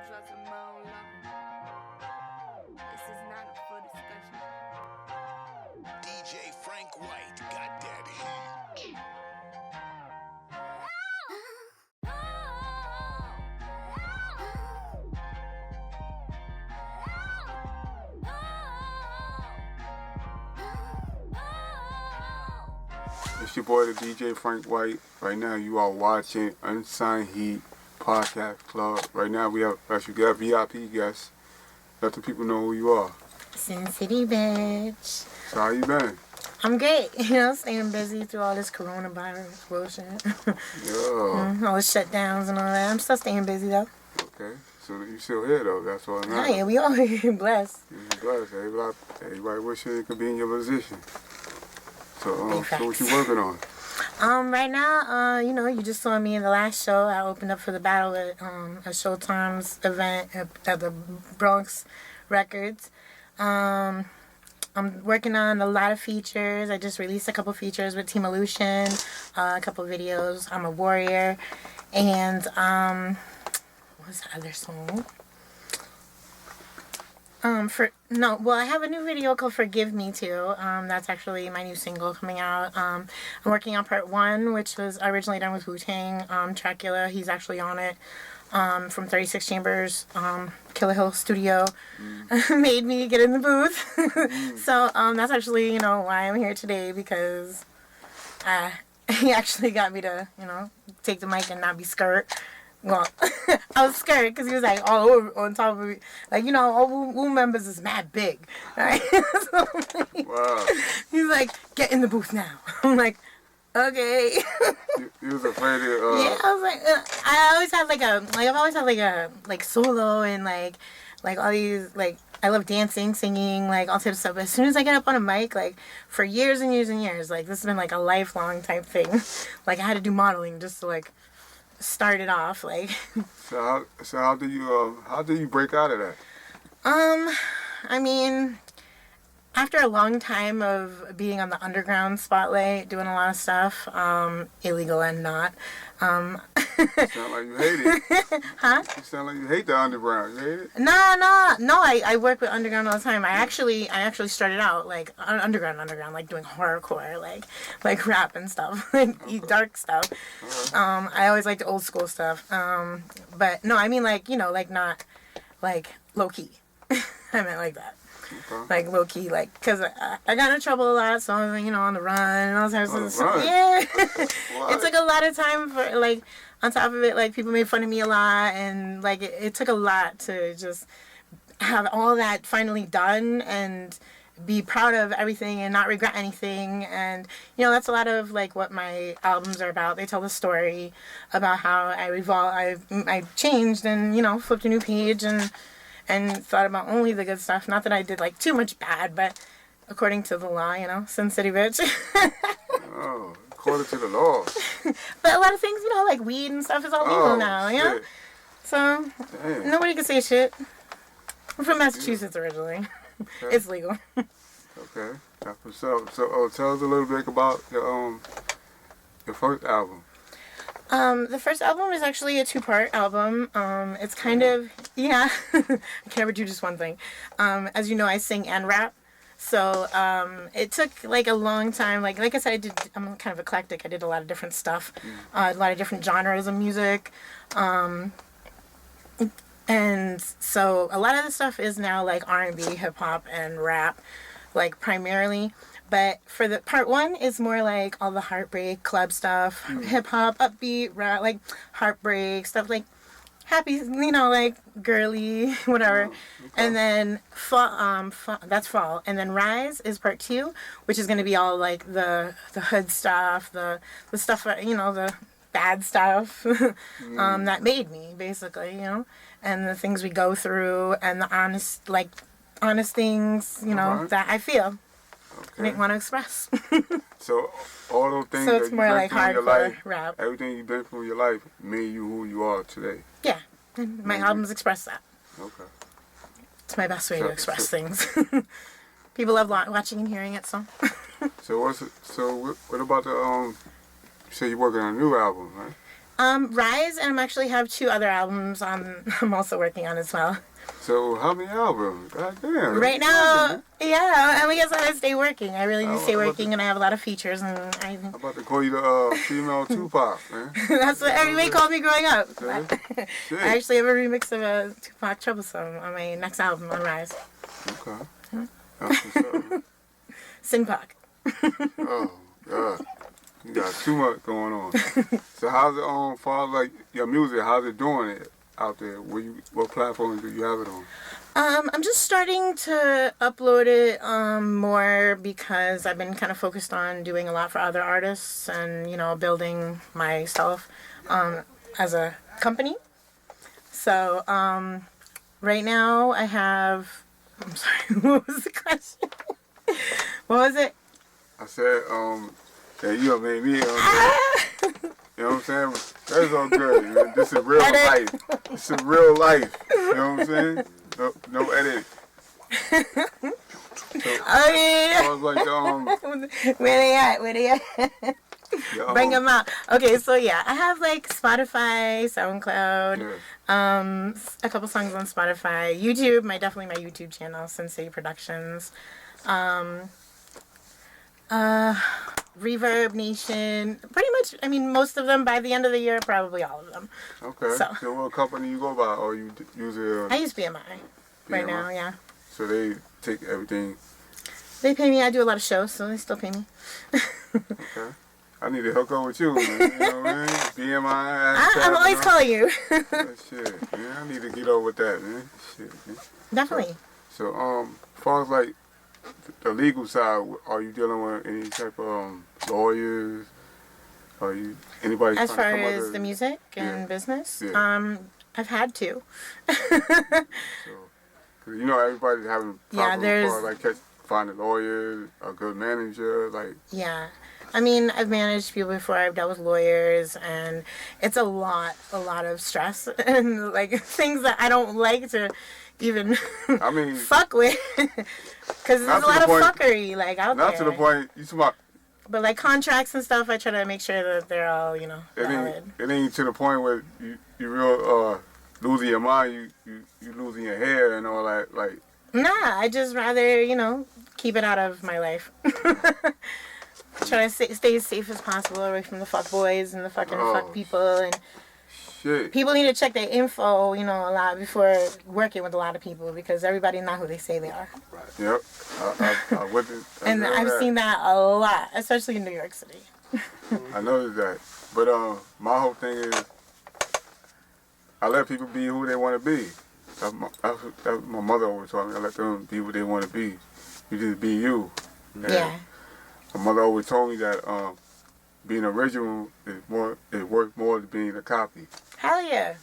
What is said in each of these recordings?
trust in my own love. This is not up for discussion. DJ Frank Whyte got that heat. It's your boy, the DJ Frank Whyte. Right now, you are watching Unsyned Heat Podcast Club. Right now, we have VIP guests. Let the people know who you are. Sin City, bitch. So how you been? I'm great. Staying busy through all this coronavirus bullshit. Yeah. All the shutdowns and all that. I'm still staying busy, though. Okay. So you still here, though. That's all Oh, yeah, we all here. Blessed. You're blessed. Everybody wish they could be in your position. So what you working on? Right now, you just saw me in the last show. I opened up for the battle at a Showtime's event at the Bronx Records. I'm working on a lot of features. I just released a couple features with Team Illusion, a couple videos. I'm a Warrior, and what was the other song? I have a new video called Forgive Me too. That's actually my new single coming out. I'm working on part 1, which was originally done with Wu-Tang. Dracula, he's actually on it. From 36 Chambers, Killer Hill Studio, made me get in the booth. So, that's actually, why I'm here today, because, he actually got me to, take the mic and not be scared. Well, I was scared because he was like all over on top of me. Like, all Wu members is mad big. Right? So, Wow. He's like, get in the booth now. I'm like, okay. You was afraid of... Yeah, I was like, I always had I've always had solo and like all these, I love dancing, singing, all types of stuff. But as soon as I get up on a mic, for years and years and years, this has been a lifelong type thing. I had to do modeling just to start it off. So how do you break out of that? I mean, after a long time of being on the underground spotlight, doing a lot of stuff, illegal and not. You sound like you hate it. Huh? You sound like you hate the underground. You hate it? No. I work with underground all the time. I actually started out underground, doing horrorcore, like rap and stuff, dark stuff. Uh-huh. I always liked old school stuff. But no, I mean not low key. I meant like that. Okay. Low key, because I got in trouble a lot, so I was, on the run and all types of stuff. Run? Yeah. It took a lot of time for, on top of it, people made fun of me a lot, and, it took a lot to just have all that finally done and be proud of everything and not regret anything. And, that's a lot of, what my albums are about. They tell the story about how I changed and, flipped a new page and thought about only the good stuff. Not that I did, too much bad, but according to the law, Sin City bitch. Oh, according to the law. But a lot of things, like weed and stuff is all legal now, shit. So, Damn. nobody can say shit. I'm from Massachusetts originally. Okay. It's legal. Okay. That's what's up. So, tell us a little bit about your first album. The first album is actually a 2-part album. It's kind of, I can never do just one thing. As you know, I sing and rap. So, it took, a long time. Like I said, I'm kind of eclectic. I did a lot of different stuff. A lot of different genres of music. And so, a lot of the stuff is now, R&B, hip-hop, and rap, primarily. But for the part 1 is more all the heartbreak, club stuff, hip-hop, upbeat, rap, heartbreak, stuff happy, girly, whatever. Okay. And then fall, that's fall. And then Rise is part 2, which is going to be all the hood stuff, the stuff, the bad stuff that made me, basically, and the things we go through and the honest things, that I feel. Okay. I didn't want to express. So all those things So that it's you've more been through in your hardcore life, rap. everything you've been through in your life made you who you are today. Yeah. And my albums express that. Okay. It's my best way to express things. People love watching and hearing it, so. So what about the you say you're working on a new album, right? Rise, and I actually have 2 other albums I'm also working on as well. So how many albums? God damn. Right now, yeah, I guess I stay working. I really do Oh, stay what working, and I have a lot of features, and I'm about to call you the female Tupac, man. that's what everybody called me growing up. Shit. I actually have a remix of Tupac Troublesome on my next album on Rise. Okay. That's what's up. Sinpac. Oh, God. You got too much going on. So how's it far like your music, how's it doing it out there? What platforms do you have it on? I'm just starting to upload it more because I've been kind of focused on doing a lot for other artists and, building myself as a company. So right now I have... I'm sorry, what was the question? What was it? I said, that you have made me, you know what I'm saying? That's all good, man. This is real life. This is real life. You know what I'm saying? No edit. So, yeah. I was like, Where they at? yeah, Bring them out. Okay, so yeah, I have like Spotify, SoundCloud, a couple songs on Spotify, YouTube, definitely my YouTube channel, Sensei Productions, Reverb Nation, pretty much. Most of them by the end of the year, probably all of them. Okay. So what company you go by, or you use it? I use BMI right now. Yeah. So they take everything. They pay me. I do a lot of shows, so they still pay me. Okay. I need to hook up with you, man. You know what I mean? BMI. I'm always calling you. Shit, man. I need to get over with that, man. Shit, man. Definitely. So, as far as like the legal side, are you dealing with any type of lawyers? Are you anybody? As trying far to come as under, the music and business, Yeah. I've had to. So, 'cause everybody's having problems as far as like finding lawyers, a good manager, like. Yeah. I've managed people before. I've dealt with lawyers, and it's a lot of stress and like things that I don't like to even fuck with, because there's a lot of fuckery like out there. Not to the point you talking about. But like contracts and stuff, I try to make sure that they're all valid. It ain't to the point where you real losing your mind. You losing your hair and all that. Like. Nah, I just rather keep it out of my life. Try to stay as safe as possible away from the fuck boys and the fucking fuck people. And shit. People need to check their info, a lot before working with a lot of people, because everybody's not who they say they are. Yep. I witnessed. And I've seen that a lot, especially in New York City. I noticed that. But my whole thing is I let people be who they want to be. That's my mother always told me. I let them be who they want to be. You just be you. And yeah. my mother always told me that being original is worth more than being a copy. Hell yeah.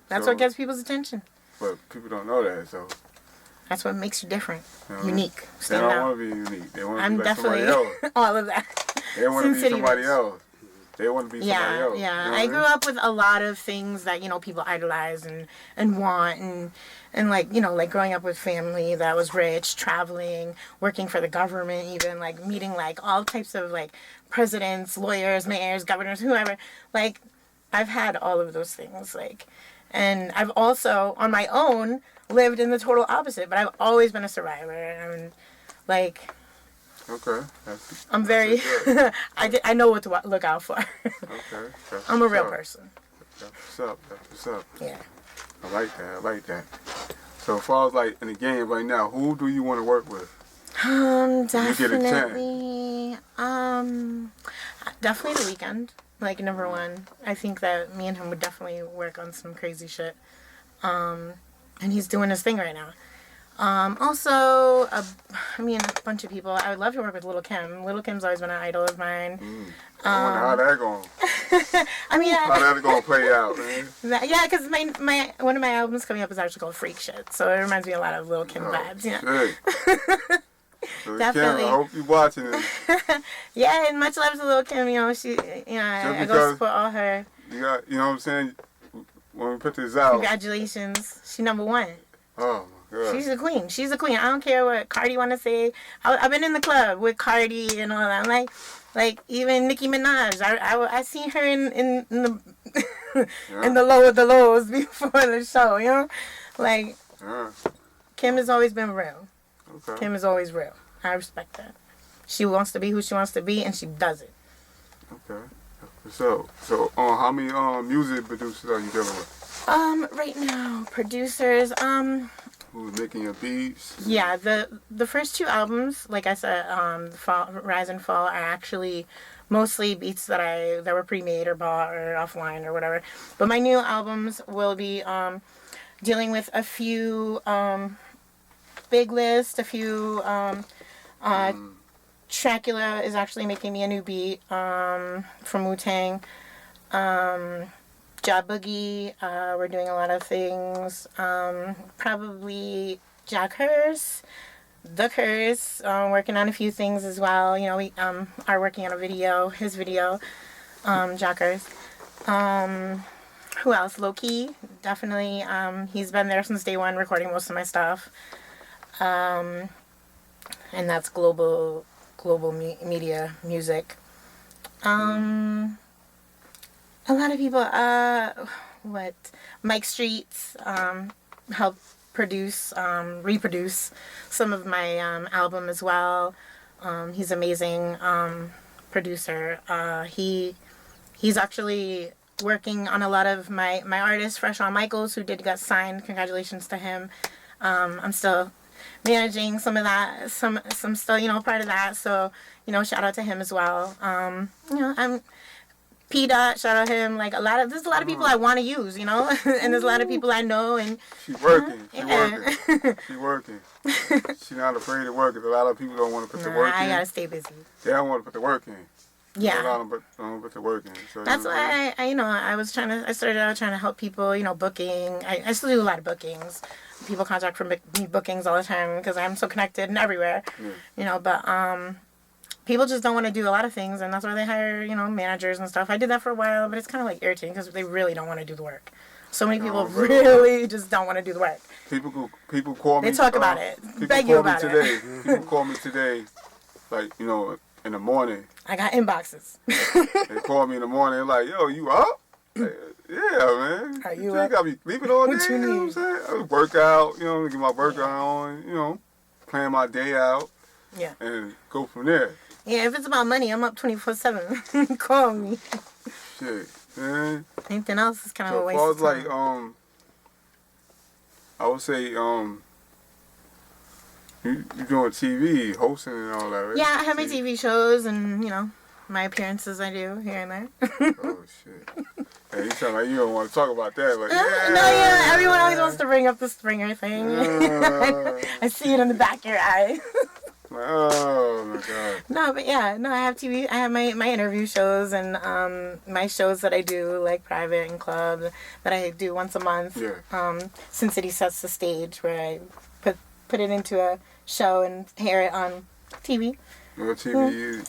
That's what gets people's attention. But people don't know that, so. That's what makes you different. Unique. They don't want to be unique. They want to be like somebody definitely else. all of that. They want to be somebody else. They want to be somebody else. Yeah, You know I grew up with a lot of things that, people idolize and want, and like, like growing up with family that was rich, traveling, working for the government, even like meeting like all types of like presidents, lawyers, mayors, governors, whoever. Like, I've had all of those things, like, and I've also on my own lived in the total opposite, but I've always been a survivor, and like. Okay. I'm very. I know what to look out for. Okay. I'm a real person. That's what's up. Yeah. I like that. So as far as like in the game right now, who do you want to work with? Definitely. Definitely the WEEKND. Like number one. I think that me and him would definitely work on some crazy shit. And he's doing his thing right now. Also, a bunch of people. I would love to work with Lil' Kim. Lil' Kim's always been an idol of mine. I wonder how that going. How that's going to play out, man. Yeah, because my one of my albums coming up is actually called Freak Shit, so it reminds me a lot of Lil' Kim vibes. So definitely. Kim, I hope you're watching this. Yeah, and much love to Lil' Kim. She, I go support all her. You know what I'm saying? When we put this out. Congratulations, she #1. Oh my Yeah. She's a queen. She's a queen. I don't care what Cardi want to say. I've been in the club with Cardi and all that. Like even Nicki Minaj. I seen her in the Yeah. in the low of the lows before the show. You know, like Yeah. Kim has always been real. Okay. Kim is always real. I respect that. She wants to be who she wants to be, and she does it. Okay. So how many music producers are you dealing with? Right now, producers, Who's making your beats? yeah, the first two albums, like I said, Fall, Rise and Fall, are actually mostly beats that were pre-made or bought or offline or whatever. But my new albums will be dealing with a few big list, a few Dracula is actually making me a new beat from Wu-Tang. Job Boogie, we're doing a lot of things. Probably Jack Hurst, The Curse, working on a few things as well. You know, we are working on a video, his video, Jack Hurst. Who else? Low-Key, definitely. He's been there since day one recording most of my stuff. And that's global media music. A lot of people, Mike Streets, helped reproduce some of my album as well. He's amazing producer. He's actually working on a lot of my artists, Fresh Michaels, who got signed. Congratulations to him. I'm still managing some of that, some still, you know, part of that. So, you know, shout out to him as well. You know, I'm P-Dot, shout out him. Like there's a lot of people I want to use, you know, and there's a lot of people I know. And She working. yeah. She working. She not afraid to work. 'Cause a lot of people don't want to put the work in. I gotta stay busy. They don't want to put the work in. Yeah. A lot of them don't put the work in. So, That's why I started out trying to help people, you know, booking. I still do a lot of bookings. People contact for me bookings all the time because I'm so connected and everywhere, you know, but people just don't want to do a lot of things, and that's why they hire, you know, managers and stuff. I did that for a while, but it's kind of like irritating because they really don't want to do the work. So many people really just don't want to do the work. People call me. They talk about it, beg you about it. People call me it. today, like, you know, in the morning. I got inboxes. They call me in the morning, they're like, yo, you up? Like, yeah, man. Are you think up? I be sleeping all day? What you know what I'm need? saying? I just work out, you know, get my workout on, you know, plan my day out. Yeah. And go from there. Yeah, if it's about money, I'm up 24/7. Call me. Shit, man. Anything else is kind of a waste So of as far as time. like, I would say, you doing TV, hosting and all that, right? Yeah, I have my TV shows and, you know, my appearances I do here and there. Oh, shit. Hey, you sound like you don't want to talk about that. Like, No, yeah, everyone always wants to bring up the Springer thing. I see it in the back of your eye. Oh, my God. No, but yeah, no, I have TV. I have my interview shows and my shows that I do, like private and club, that I do once a month. Yeah. Sin City sets the stage where I put it into a show and hear it on TV. What TV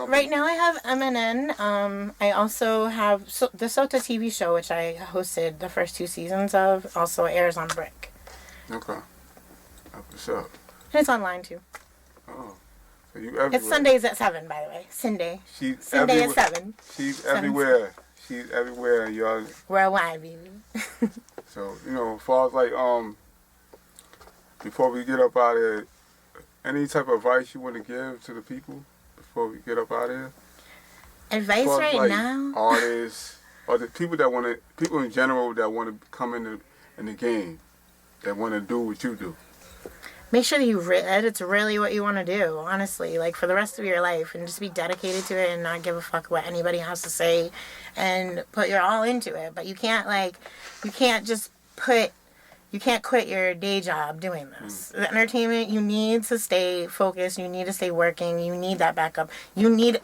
Right now I have MNN. I also have the Sota TV show, which I hosted the first 2 seasons of, also airs on Brick. Okay. What's up? And it's online too. Oh. So you everywhere. It's Sundays at 7, by the way. Sunday Sunday at 7. She's everywhere. She's everywhere, y'all. Worldwide, baby. So, you know, as far as like, before we get up out of here, any type of advice you want to give to the people before we get up out of here? Advice right like now? Artists, or the people that want to, people in general that want to come in the game, that want to do what you do. Make sure that it's really what you want to do, honestly, like for the rest of your life, and just be dedicated to it and not give a fuck what anybody has to say and put your all into it. But you can't quit your day job doing this. The entertainment, you need to stay focused, you need to stay working, you need that backup. You need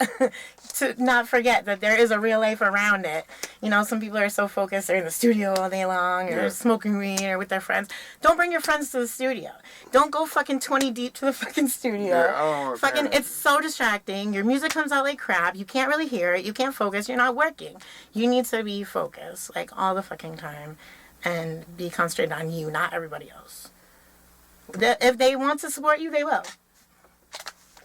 to not forget that there is a real life around it. You know, some people are so focused, they're in the studio all day long, or smoking weed, or with their friends. Don't bring your friends to the studio. Don't go fucking 20 deep to the fucking studio. Yeah, I don't want fucking, that. it's so distracting. Your music comes out like crap. You can't really hear it. You can't focus. You're not working. You need to be focused, like, all the fucking time. And be concentrated on you, not everybody else. If they want to support you, they will.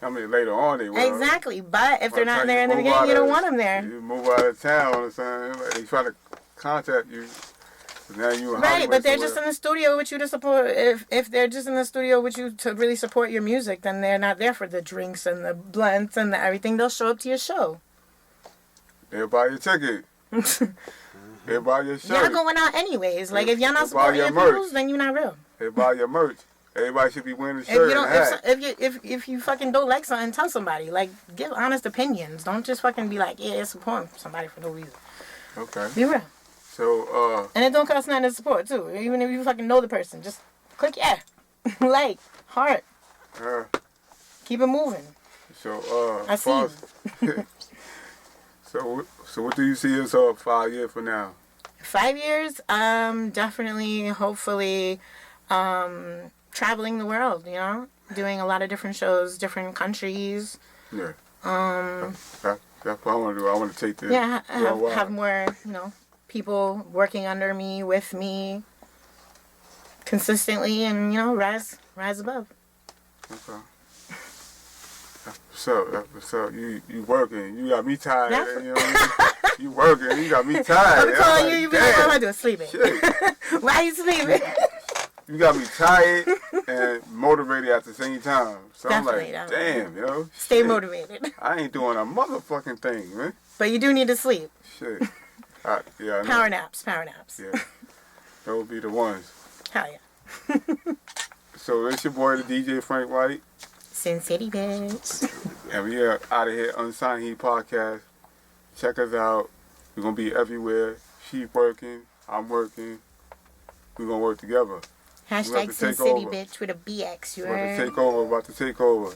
I mean, later on they will. Exactly, but if they're By the not time there in the move beginning, out you don't of- want them there. You move out of town or something. They try to contact you. So now you in Right, Hollywood but they're just somewhere. in the studio with you to support. If they're just in the studio with you to really support your music, then they're not there for the drinks and the blunts and the everything. They'll show up to your show. They'll buy your ticket. They'll buy your shirt. Y'all going out anyways. Like if y'all not They'll buy supporting your your peoples, merch. then you're not real. They buy your merch. Everybody should be wearing a If shirt you don't, and a hat. if you fucking don't like something, tell somebody. Like give honest opinions. Don't just fucking be like, yeah, support somebody for no reason. Okay. Be real. So, And it don't cost nothing to support too. Even if you fucking know the person, just click yeah, like heart. Keep it moving. I see you. So what do you see as 5 years from now? 5 years, definitely, hopefully, traveling the world, you know? Doing a lot of different shows, different countries. Yeah. That's what I want to do. I want to take this. Yeah, worldwide. have more, you know, people working under me, with me, consistently, and, you know, rise above. Okay. What's up? You working. You got me tired. Yeah. You know what I mean? You working. You got me tired. I'm calling you, like, you be like, what am I damn, doing? Sleeping. shit. Why are you sleeping? You got me tired and motivated at the same time. So Definitely, I'm like, definitely. damn, yo. Stay shit. motivated. I ain't doing a motherfucking thing, man. But you do need to sleep. Shit. Yeah, I know. Power naps. Yeah. Those be the ones. Hell yeah. So it's your boy, the DJ Frank Whyte. Sin City, bitch. And we are out of here, Unsyned Heat Podcast. Check us out. We're going to be everywhere. She working. I'm working. We're going to work together. Hashtag to Sin take City, over. bitch, with a BX, you About to heard? take over.